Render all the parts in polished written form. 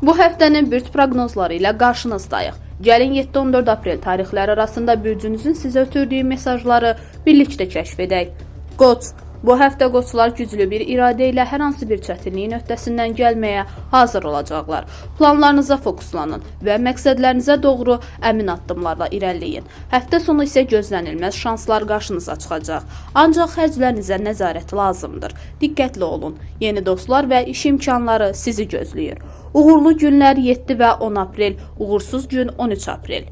Bu həftənin bürc proqnozları ilə qarşınızdayıq. Gəlin 7-14 aprel tarixləri arasında bürcünüzün sizə ötürdüyü mesajları birlikdə kəşf edək. Qoç. Bu həftə qoçlar güclü bir iradə ilə hər hansı bir çətinliyin öhdəsindən gəlməyə hazır olacaqlar. Planlarınıza fokuslanın və məqsədlərinizə doğru əmin addımlarla irəliləyin. Həftə sonu isə gözlənilməz şanslar qarşınıza çıxacaq. Ancaq xərclərinizə nəzarət lazımdır. Diqqətli olun. Yeni dostlar və iş imkanları sizi gözləyir. Uğurlu günlər 7 və 10 aprel, uğursuz gün 13 aprel.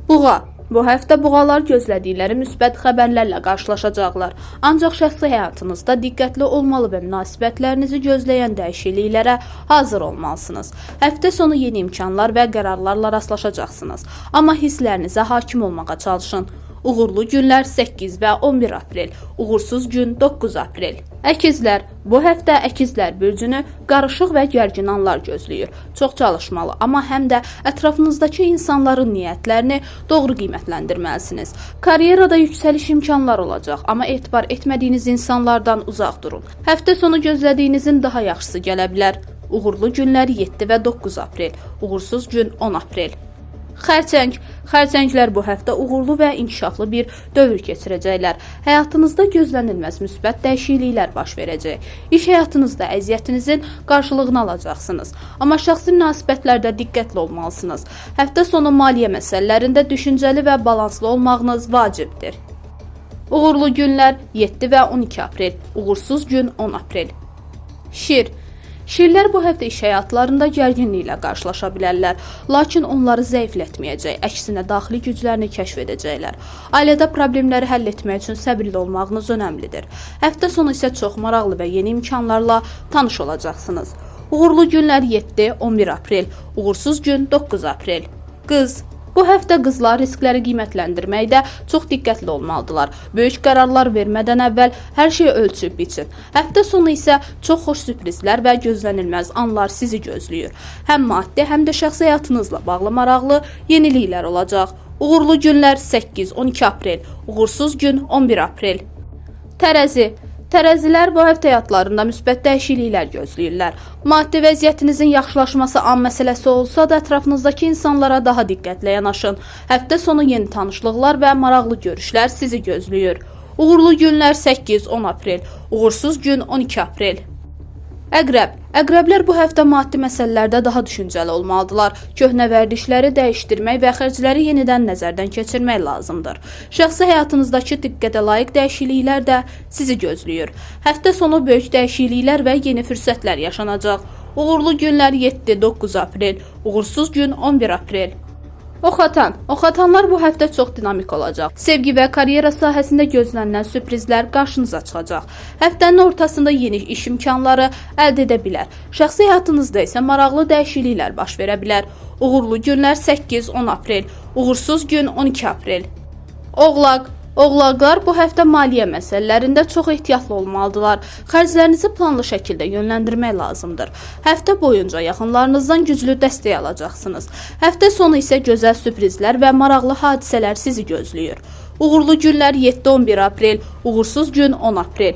Buğa. Bu həftə buğalar gözlədikləri müsbət xəbərlərlə qarşılaşacaqlar. Ancaq şəxsi həyatınızda diqqətli olmalı və münasibətlərinizi gözləyən dəyişikliklərə hazır olmalısınız. Həftə sonu yeni imkanlar və qərarlarla rastlaşacaqsınız. Amma hisslərinizə hakim olmağa çalışın. Uğurlu günlər 8 və 11 aprel, uğursuz gün 9 aprel. Əkizlər. Bu həftə əkizlər bürcünü qarışıq və gərgin anlar gözləyir. Çox çalışmalı, amma həm də ətrafınızdakı insanların niyyətlərini doğru qiymətləndirməlisiniz. Karyerada yüksəliş imkanlar olacaq, amma etibar etmədiyiniz insanlardan uzaq durun. Həftə sonu gözlədiyinizin daha yaxşısı gələ bilər. Uğurlu günlər 7 və 9 aprel, uğursuz gün 10 aprel. Xərçəng. Xərçənglər bu həftə uğurlu və inkişaflı bir dövr keçirəcəklər. Həyatınızda gözlənilməz müsbət dəyişikliklər baş verəcək. İş həyatınızda əziyyətinizin qarşılığını alacaqsınız. Amma şəxsi münasibətlərdə diqqətli olmalısınız. Həftə sonu maliyyə məsələlərində düşüncəli və balanslı olmağınız vacibdir. Uğurlu günlər 7 və 12 aprel, uğursuz gün 10 aprel. Şir. Şirlər bu həftə iş həyatlarında gərginliklə qarşılaşa bilərlər, lakin onları zəiflətməyəcək, əksinə daxili güclərini kəşf edəcəklər. Ailədə problemləri həll etmək üçün səbirli olmağınız önəmlidir. Həftə sonu isə çox maraqlı və yeni imkanlarla tanış olacaqsınız. Uğurlu günlər 7-11 aprel, uğursuz gün 9 aprel. Qız. Bu həftə qızlar riskləri qiymətləndirməkdə çox diqqətli olmalıdırlar. Böyük qərarlar vermədən əvvəl hər şeyi ölçüb biçin. Həftə sonu isə çox xoş sürprizlər və gözlənilməz anlar sizi gözləyir. Həm maddi, həm də şəxsi həyatınızla bağlı maraqlı yeniliklər olacaq. Uğurlu günlər 8-12 aprel, uğursuz gün 11 aprel. Tərəzi. Tərəzilər bu həftə həyatlarında müsbət dəyişikliklər gözləyirlər. Maddi vəziyyətinizin yaxşılaşması an məsələsi olsa da ətrafınızdakı insanlara daha diqqətlə yanaşın. Həftə sonu yeni tanışlıqlar və maraqlı görüşlər sizi gözləyir. Uğurlu günlər 8-10 aprel, uğursuz gün 12 aprel. Əqrəb. Əqrəblər bu həftə maddi məsələlərdə daha düşüncəli olmalıdırlar. Köhnə vərdişləri dəyişdirmək və xərcləri yenidən nəzərdən keçirmək lazımdır. Şəxsi həyatınızdakı diqqətə layiq dəyişikliklər də sizi gözləyir. Həftə sonu böyük dəyişikliklər və yeni fürsətlər yaşanacaq. Uğurlu günlər 7-9 aprel, uğursuz gün 11 aprel. Oxatan. Oxatanlar bu həftə çox dinamik olacaq. Sevgi və karyera sahəsində gözlənilən sürprizlər qarşınıza çıxacaq. Həftənin ortasında yeni iş imkanları əldə edə bilər. Şəxsi həyatınızda isə maraqlı dəyişikliklər baş verə bilər. Uğurlu günlər 8-10 aprel, uğursuz gün 12 aprel. Oğlaq. Oğlaqlar bu həftə maliyyə məsələlərində çox ehtiyatlı olmalıdırlar. Xərclərinizi planlı şəkildə yönləndirmək lazımdır. Həftə boyunca yaxınlarınızdan güclü dəstək alacaqsınız. Həftə sonu isə gözəl sürprizlər və maraqlı hadisələr sizi gözləyir. Uğurlu günlər 7-11 aprel, uğursuz gün 10 aprel.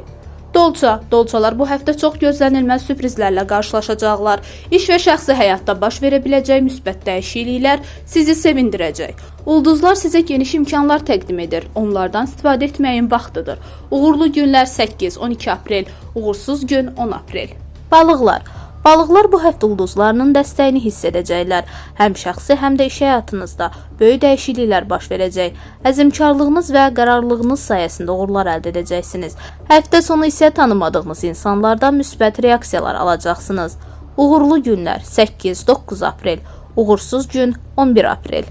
Dolça. Dolçalar bu həftə çox gözlənilməz sürprizlərlə qarşılaşacaqlar. İş və şəxsi həyatda baş verə biləcək müsbət dəyişikliklər sizi sevindirəcək. Ulduzlar sizə geniş imkanlar təqdim edir. Onlardan istifadə etməyin vaxtıdır. Uğurlu günlər 8-12 aprel, uğursuz gün 10 aprel. Balıqlar. Balıqlar bu həftə ulduzlarının dəstəyini hiss edəcəklər. Həm şəxsi, həm də iş həyatınızda böyük dəyişikliklər baş verəcək. Əzmkarlığınız və qərarlılığınız sayəsində uğurlar əldə edəcəksiniz. Həftə sonu isə tanımadığınız insanlardan müsbət reaksiyalar alacaqsınız. Uğurlu günlər 8-9 aprel, uğursuz gün 11 aprel.